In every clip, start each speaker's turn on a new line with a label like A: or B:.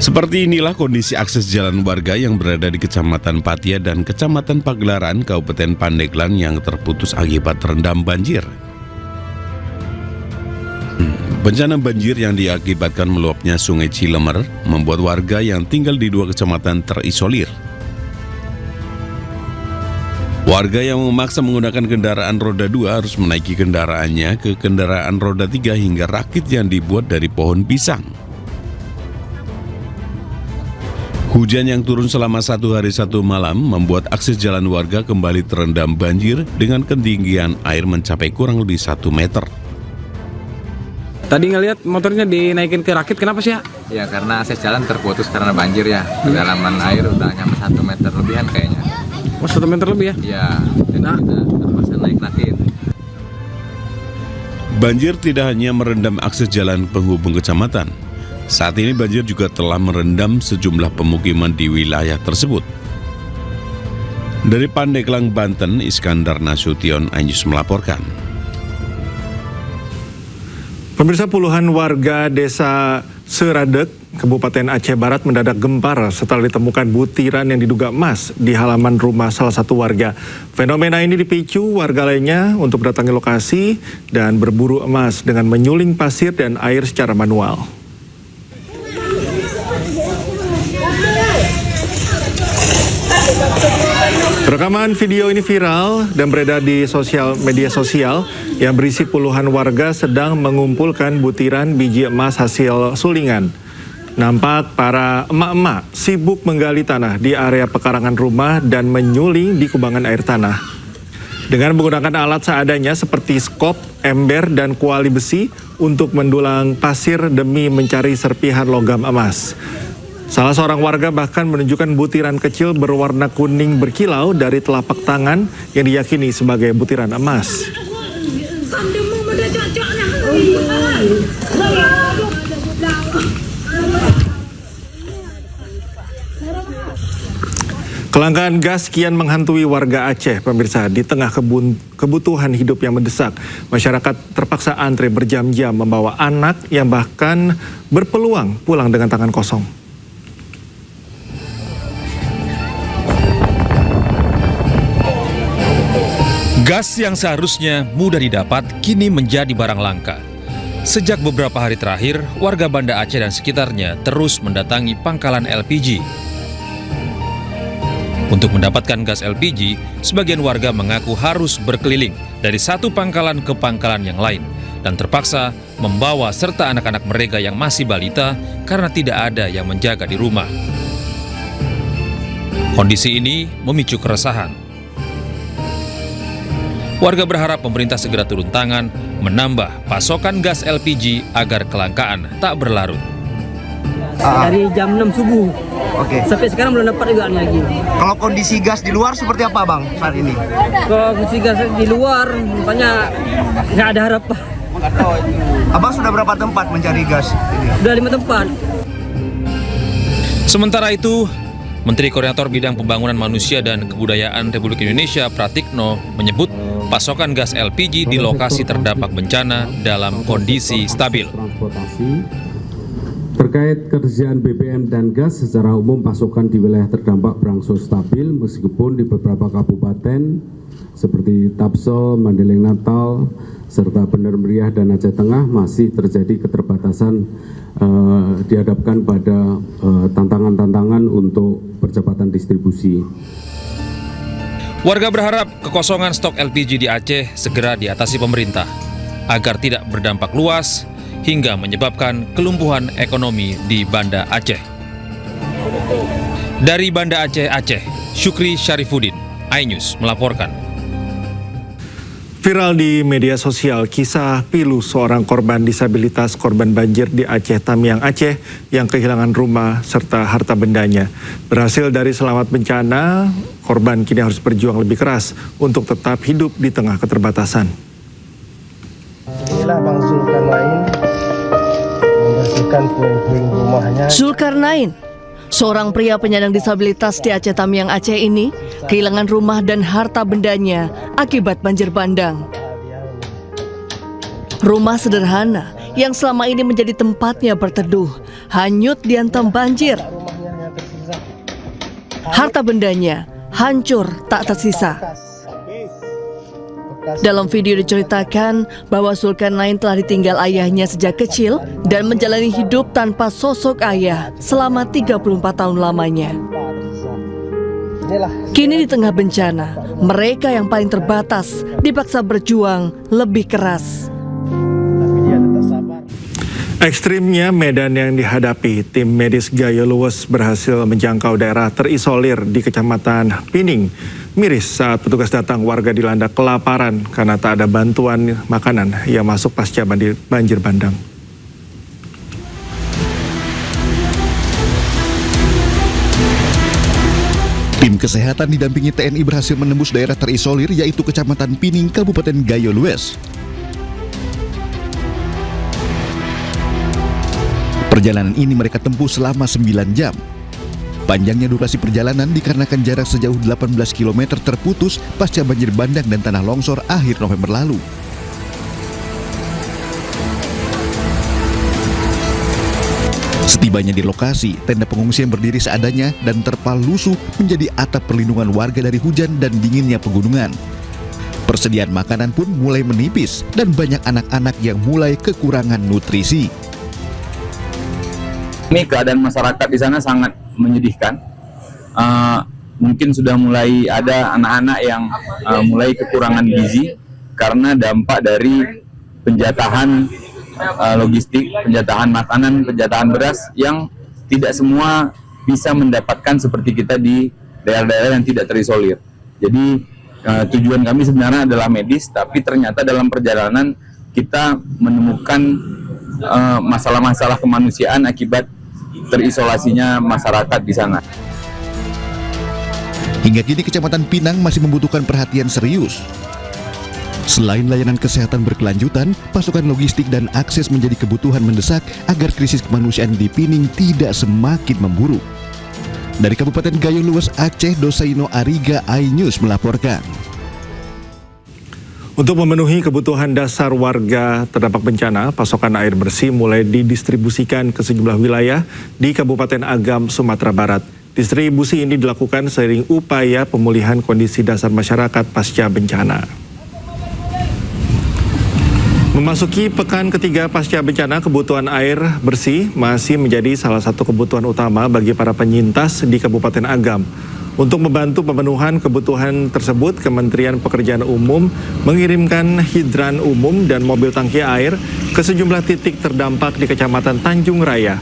A: Seperti inilah kondisi akses jalan warga yang berada di Kecamatan Patia dan Kecamatan Pagelaran, Kabupaten Pandeglang yang terputus akibat terendam banjir. Bencana banjir yang diakibatkan meluapnya Sungai Cilemer membuat warga yang tinggal di dua kecamatan terisolir. Warga yang memaksa menggunakan kendaraan roda 2 harus menaiki kendaraannya ke kendaraan roda 3 hingga rakit yang dibuat dari pohon pisang. Hujan yang turun selama 1 hari 1 malam membuat akses jalan warga kembali terendam banjir dengan ketinggian air mencapai kurang lebih 1 meter.
B: Tadi ngelihat motornya dinaikin ke rakit, kenapa sih ya?
C: Ya karena akses jalan terputus karena banjir ya. Kedalaman air udah nyampe 1 meter lebihan kayaknya.
B: Oh, 1 meter lebih ya?
C: Iya, jadi kita terpaksa naik rakit.
A: Banjir tidak hanya merendam akses jalan penghubung kecamatan. Saat ini banjir juga telah merendam sejumlah pemukiman di wilayah tersebut. Dari Pandeglang, Banten, Iskandar Nasution, iNews melaporkan.
D: Pemirsa, puluhan warga desa Seradek, Kabupaten Aceh Barat mendadak gempar setelah ditemukan butiran yang diduga emas di halaman rumah salah satu warga. Fenomena ini dipicu warga lainnya untuk mendatangi lokasi dan berburu emas dengan menyuling pasir dan air secara manual. Rekaman video ini viral dan beredar di media sosial yang berisi puluhan warga sedang mengumpulkan butiran biji emas hasil sulingan. Nampak para emak-emak sibuk menggali tanah di area pekarangan rumah dan menyuling di kubangan air tanah. Dengan menggunakan alat seadanya seperti skop, ember, dan kuali besi untuk mendulang pasir demi mencari serpihan logam emas. Salah seorang warga bahkan menunjukkan butiran kecil berwarna kuning berkilau dari telapak tangan yang diyakini sebagai butiran emas. Kelangkaan gas kian menghantui warga Aceh, pemirsa. Di tengah kebutuhan hidup yang mendesak, masyarakat terpaksa antre berjam-jam membawa anak yang bahkan berpeluang pulang dengan tangan kosong.
E: Gas yang seharusnya mudah didapat kini menjadi barang langka. Sejak beberapa hari terakhir, warga Banda Aceh dan sekitarnya terus mendatangi pangkalan LPG. Untuk mendapatkan gas LPG, sebagian warga mengaku harus berkeliling dari satu pangkalan ke pangkalan yang lain dan terpaksa membawa serta anak-anak mereka yang masih balita karena tidak ada yang menjaga di rumah. Kondisi ini memicu keresahan. Warga berharap pemerintah segera turun tangan menambah pasokan gas LPG agar kelangkaan tak berlarut.
F: Dari jam 6 subuh.
G: Oke.
F: Sampai sekarang belum dapat juga lagi.
G: Kalau kondisi gas di luar seperti apa, Bang, saat ini?
F: Kalau kondisi gas di luar, makanya nggak ada harapan.
G: Abang sudah berapa tempat mencari gas ini?
F: Udah 5 tempat.
E: Sementara itu, Menteri Koordinator Bidang Pembangunan Manusia dan Kebudayaan Republik Indonesia Pratikno menyebut pasokan gas LPG di lokasi terdampak bencana dalam kondisi stabil.
H: Terkait ketersediaan BBM dan gas, secara umum pasokan di wilayah terdampak berangsur stabil meskipun di beberapa kabupaten seperti Tapsel, Mandailing Natal, serta Bener Meriah dan Aceh Tengah masih terjadi keterbatasan dihadapkan pada tantangan-tantangan untuk percepatan distribusi.
E: Warga berharap kekosongan stok LPG di Aceh segera diatasi pemerintah agar tidak berdampak luas hingga menyebabkan kelumpuhan ekonomi di Banda Aceh. Dari Banda Aceh, Syukri Syarifuddin, iNews melaporkan.
D: Viral di media sosial kisah pilu seorang korban disabilitas korban banjir di Aceh Tamiang Aceh yang kehilangan rumah serta harta bendanya. Berhasil dari selamat bencana, korban kini harus berjuang lebih keras untuk tetap hidup di tengah keterbatasan.
I: Inilah Bang Zulkarnain membersihkan puing-puing rumahnya.
J: Zulkarnain, seorang pria penyandang disabilitas di Aceh Tamiang Aceh ini kehilangan rumah dan harta bendanya akibat banjir bandang. Rumah sederhana yang selama ini menjadi tempatnya berteduh hanyut dihantam banjir. Harta bendanya hancur tak tersisa. Dalam video diceritakan bahwa Zulkarnain telah ditinggal ayahnya sejak kecil dan menjalani hidup tanpa sosok ayah selama 34 tahun lamanya. Kini di tengah bencana, mereka yang paling terbatas dipaksa berjuang lebih keras.
D: Ekstrimnya medan yang dihadapi, tim medis Gayo Luwes berhasil menjangkau daerah terisolir di Kecamatan Pining. Miris saat petugas datang, warga dilanda kelaparan karena tak ada bantuan makanan yang masuk pasca banjir bandang.
K: Tim kesehatan didampingi TNI berhasil menembus daerah terisolir yaitu Kecamatan Pining, Kabupaten Gayo Luwes. Perjalanan ini mereka tempuh selama 9 jam. Panjangnya durasi perjalanan dikarenakan jarak sejauh 18 km terputus pasca banjir bandang dan tanah longsor akhir November lalu. Setibanya di lokasi, tenda pengungsian berdiri seadanya dan terpal lusuh menjadi atap perlindungan warga dari hujan dan dinginnya pegunungan. Persediaan makanan pun mulai menipis dan banyak anak-anak yang mulai kekurangan nutrisi.
C: Ini keadaan masyarakat di sana sangat menyedihkan. Mungkin sudah mulai ada anak-anak yang mulai kekurangan gizi karena dampak dari penjatahan logistik, penjatahan makanan, penjatahan beras yang tidak semua bisa mendapatkan seperti kita di daerah-daerah yang tidak terisolir. Jadi tujuan kami sebenarnya adalah medis, tapi ternyata dalam perjalanan kita menemukan masalah-masalah kemanusiaan akibat terisolasinya masyarakat di sana.
K: Hingga kini Kecamatan Pinang masih membutuhkan perhatian serius. Selain layanan kesehatan berkelanjutan, pasokan logistik dan akses menjadi kebutuhan mendesak agar krisis kemanusiaan di Pining tidak semakin memburuk. Dari Kabupaten Gayo Luwes, Aceh, Dosaino Ariga, iNews melaporkan.
D: Untuk memenuhi kebutuhan dasar warga terdampak bencana, pasokan air bersih mulai didistribusikan ke sejumlah wilayah di Kabupaten Agam, Sumatera Barat. Distribusi ini dilakukan seiring upaya pemulihan kondisi dasar masyarakat pasca bencana. Memasuki pekan ketiga pasca bencana, kebutuhan air bersih masih menjadi salah satu kebutuhan utama bagi para penyintas di Kabupaten Agam. Untuk membantu pemenuhan kebutuhan tersebut, Kementerian Pekerjaan Umum mengirimkan hidran umum dan mobil tangki air ke sejumlah titik terdampak di Kecamatan Tanjung Raya.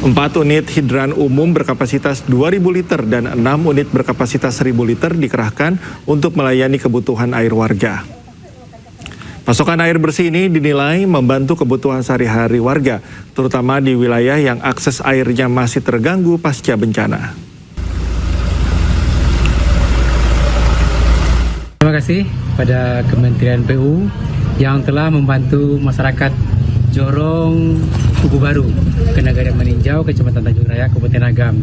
D: 4 unit hidran umum berkapasitas 2.000 liter dan 6 unit berkapasitas 1.000 liter dikerahkan untuk melayani kebutuhan air warga. Pasokan air bersih ini dinilai membantu kebutuhan sehari-hari warga, terutama di wilayah yang akses airnya masih terganggu pasca bencana.
L: Terima kasih pada Kementerian PU yang telah membantu masyarakat Jorong Kubu Baru ke Negara Meninjau, Kecamatan Tanjung Raya, Kabupaten Agam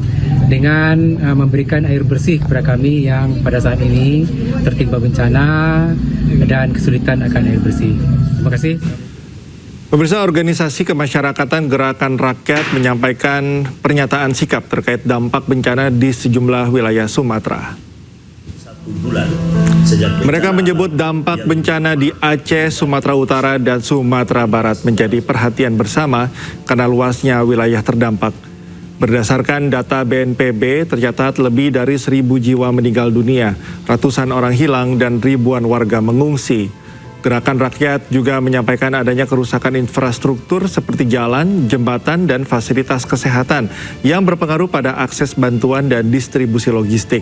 L: dengan memberikan air bersih kepada kami yang pada saat ini tertimpa bencana dan kesulitan akan air bersih. Terima kasih.
D: Pemirsa, organisasi kemasyarakatan Gerakan Rakyat menyampaikan pernyataan sikap terkait dampak bencana di sejumlah wilayah Sumatera. Mereka menyebut dampak bencana di Aceh, Sumatera Utara, dan Sumatera Barat menjadi perhatian bersama karena luasnya wilayah terdampak. Berdasarkan data BNPB, tercatat lebih dari 1.000 jiwa meninggal dunia, ratusan orang hilang, dan ribuan warga mengungsi. Gerakan Rakyat juga menyampaikan adanya kerusakan infrastruktur seperti jalan, jembatan, dan fasilitas kesehatan yang berpengaruh pada akses bantuan dan distribusi logistik.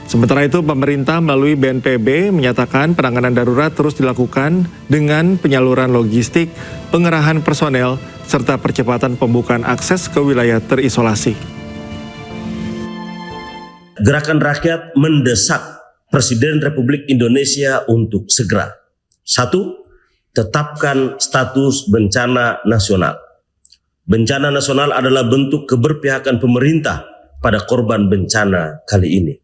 D: Sementara itu, pemerintah melalui BNPB menyatakan penanganan darurat terus dilakukan dengan penyaluran logistik, pengerahan personel, serta percepatan pembukaan akses ke wilayah terisolasi.
M: Gerakan Rakyat mendesak Presiden Republik Indonesia untuk segera 1. Tetapkan status bencana nasional. Bencana nasional adalah bentuk keberpihakan pemerintah pada korban bencana kali ini.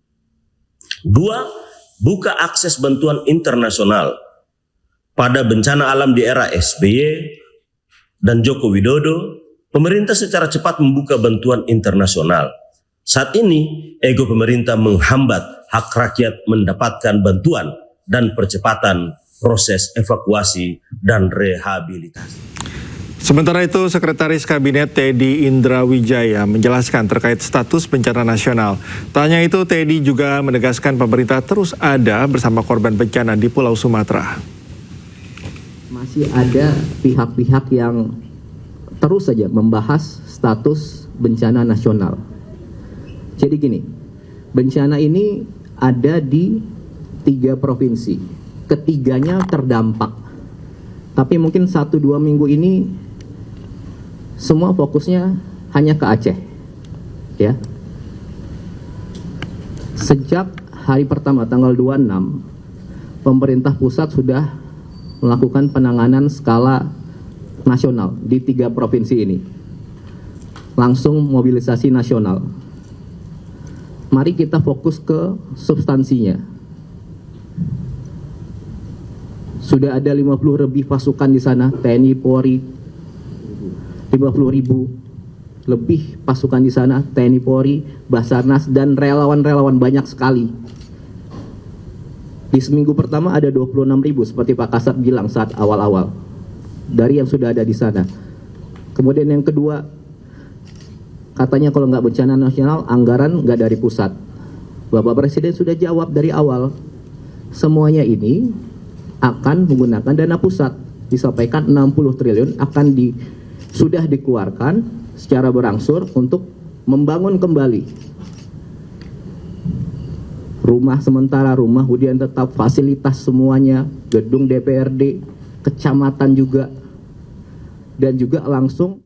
M: 2. Buka akses bantuan internasional. Pada bencana alam di era SBY dan Joko Widodo, Pemerintah secara cepat membuka bantuan internasional. Saat ini, ego pemerintah menghambat hak rakyat mendapatkan bantuan dan percepatan proses evakuasi dan rehabilitasi.
D: Sementara itu, Sekretaris Kabinet Teddy Indra Wijaya menjelaskan terkait status bencana nasional. Tak hanya itu, Teddy juga menegaskan pemerintah terus ada bersama korban bencana di Pulau Sumatera.
N: Masih ada pihak-pihak yang terus saja membahas status bencana nasional. Jadi gini, bencana ini ada di 3 provinsi. Ketiganya terdampak. Tapi mungkin 1-2 minggu ini semua fokusnya hanya ke Aceh, ya. Sejak hari pertama tanggal 26, pemerintah pusat sudah melakukan penanganan skala nasional di 3 provinsi ini. Langsung mobilisasi nasional. Mari kita fokus ke substansinya. Sudah ada 50 lebih pasukan di sana, TNI, Polri. 50.000 lebih pasukan di sana, TNI, Polri, Basarnas, dan relawan-relawan banyak sekali. Di seminggu pertama ada 26.000 seperti Pak Kasat bilang saat awal-awal dari yang sudah ada di sana. Kemudian yang kedua, katanya kalau nggak bencana nasional, anggaran nggak dari pusat. Bapak Presiden sudah jawab dari awal, semuanya ini akan menggunakan dana pusat. Disampaikan 60 triliun akan sudah dikeluarkan secara berangsur untuk membangun kembali rumah sementara, rumah hunian tetap, fasilitas semuanya, gedung DPRD, kecamatan juga, dan juga langsung